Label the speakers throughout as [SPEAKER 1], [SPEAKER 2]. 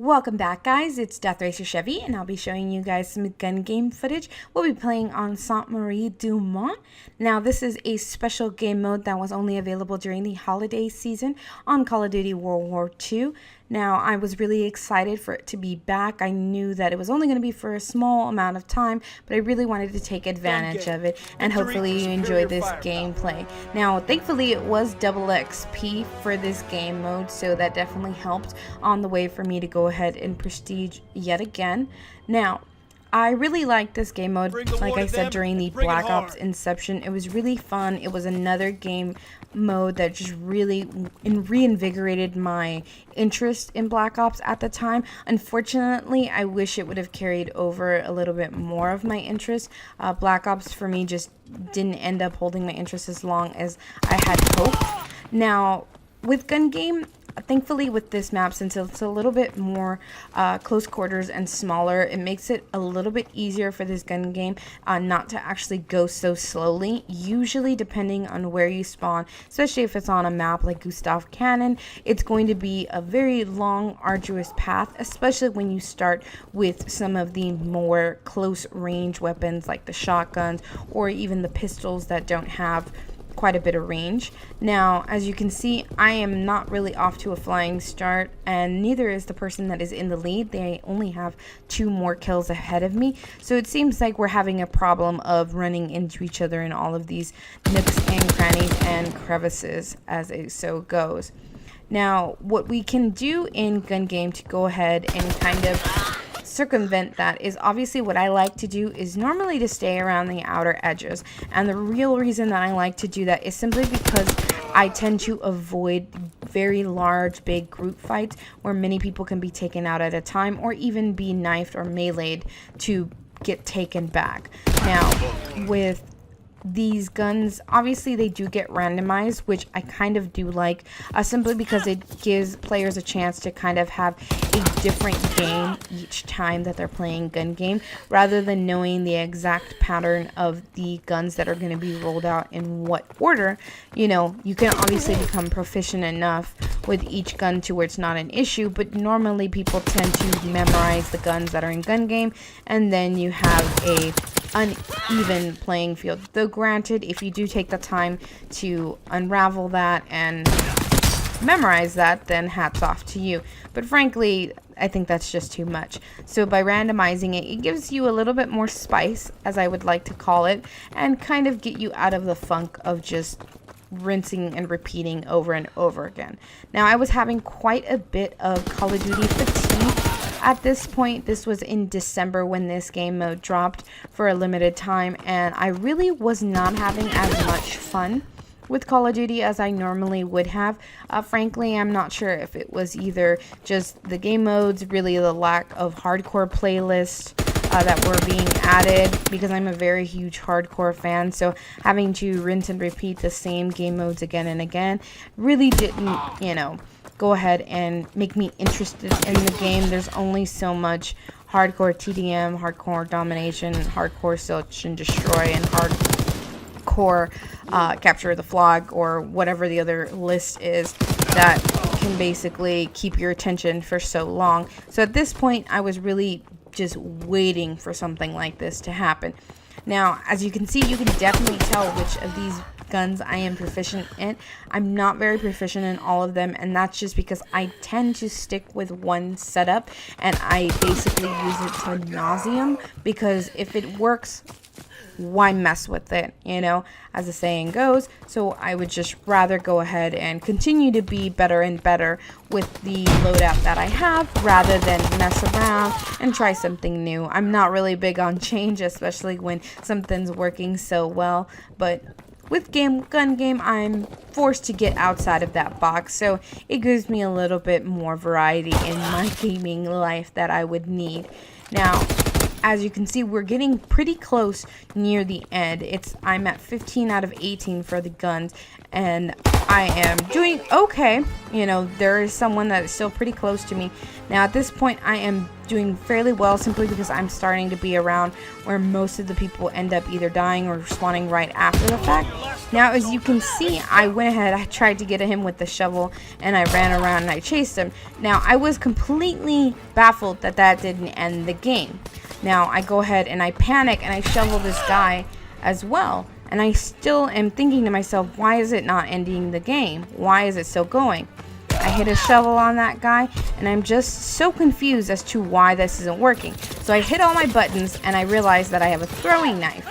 [SPEAKER 1] Welcome back, guys. It's Death Racer Chevy, and I'll be showing you guys some gun game footage. We'll be playing on Sainte Marie du Mont. Now, this is a special game mode that was only available during the holiday season on Call of Duty World War II. Now, I was really excited for it to be back. I knew that it was only going to be for a small amount of time, but I really wanted to take advantage of it, and hopefully you enjoy this gameplay. Now, thankfully, it was double XP for this game mode, so that definitely helped on the way for me to go ahead and prestige yet again. Now, I really liked this game mode. Like I said during the Black Ops Inception, it was really fun. It was another game mode that just really reinvigorated my interest in Black Ops at the time. Unfortunately, I wish it would have carried over a little bit more of my interest. Black Ops for me just didn't end up holding my interest as long as I had hoped. Now, with gun game, thankfully with this map, since it's a little bit more close quarters and smaller, it makes it a little bit easier for this gun game not to actually go so slowly. Usually, depending on where you spawn, especially if it's on a map like Gustav Cannon, it's going to be a very long, arduous path, especially when you start with some of the more close range weapons like the shotguns or even the pistols that don't have quite a bit of range. Now, as you can see, I am not really off to a flying start, and neither is the person that is in the lead. They only have 2 more kills ahead of me, so it seems like we're having a problem of running into each other in all of these nooks and crannies and crevices, as it so goes. Now, what we can do in gun game to go ahead and kind of circumvent that is obviously what I like to do is normally to stay around the outer edges, and the real reason that I like to do that is simply because I tend to avoid very large big group fights where many people can be taken out at a time or even be knifed or meleeed to get taken back. Now, with these guns, obviously they do get randomized, which I kind of do like, simply because it gives players a chance to kind of have a different game each time that they're playing gun game, rather than knowing the exact pattern of the guns that are going to be rolled out in what order. You know, you can obviously become proficient enough with each gun to where it's not an issue, but normally people tend to memorize the guns that are in gun game, and then you have a uneven playing field. Though granted, if you do take the time to unravel that and memorize that, then hats off to you. But frankly, I think that's just too much. So by randomizing it, it gives you a little bit more spice, as I would like to call it, and kind of get you out of the funk of just rinsing and repeating over and over again. Now, I was having quite a bit of Call of Duty fatigue at this point. This was in December when this game mode dropped for a limited time, and I really was not having as much fun with Call of Duty as I normally would have. Frankly, I'm not sure if it was either just the game modes, really the lack of hardcore playlists that were being added, because I'm a very huge hardcore fan, so having to rinse and repeat the same game modes again and again really didn't, you know, go ahead and make me interested in the game. There's only so much hardcore TDM, hardcore domination, hardcore search and destroy, and hardcore capture the flag, or whatever the other list is that can basically keep your attention for so long. So at this point, I was really just waiting for something like this to happen. Now, as you can see, you can definitely tell which of these guns I am proficient in. I'm not very proficient in all of them, and that's just because I tend to stick with one setup, and I basically use it to nauseam, because if it works, why mess with it, you know, as the saying goes. So I would just rather go ahead and continue to be better and better with the loadout that I have, rather than mess around and try something new. I'm not really big on change, especially when something's working so well, but with gun game, I'm forced to get outside of that box, so it gives me a little bit more variety in my gaming life that I would need. Now, as you can see, we're getting pretty close near the end. I'm at 15 out of 18 for the guns, and I am doing okay. You know, there is someone that is still pretty close to me. Now, at this point, I am doing fairly well simply because I'm starting to be around where most of the people end up either dying or spawning right after the fact. Now, as you can see, I went ahead, I tried to get at him with the shovel, and I ran around and I chased him. Now, I was completely baffled that that didn't end the game. Now, I go ahead and I panic and I shovel this guy as well. And I still am thinking to myself, why is it not ending the game? Why is it still going? I hit a shovel on that guy, and I'm just so confused as to why this isn't working. So I hit all my buttons, and I realized that I have a throwing knife.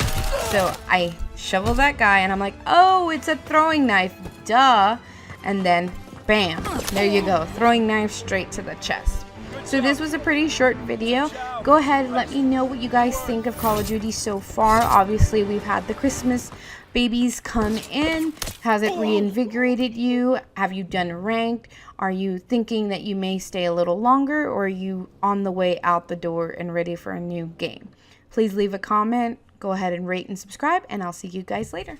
[SPEAKER 1] So I shovel that guy, and I'm like, oh, it's a throwing knife, duh. And then, bam, there you go, throwing knife straight to the chest. So this was a pretty short video. Go ahead and let me know what you guys think of Call of Duty so far. Obviously, we've had the Christmas babies come in. Has it reinvigorated you? Have you done ranked? Are you thinking that you may stay a little longer, or are you on the way out the door and ready for a new game? Please leave a comment. Go ahead and rate and subscribe, and I'll see you guys later.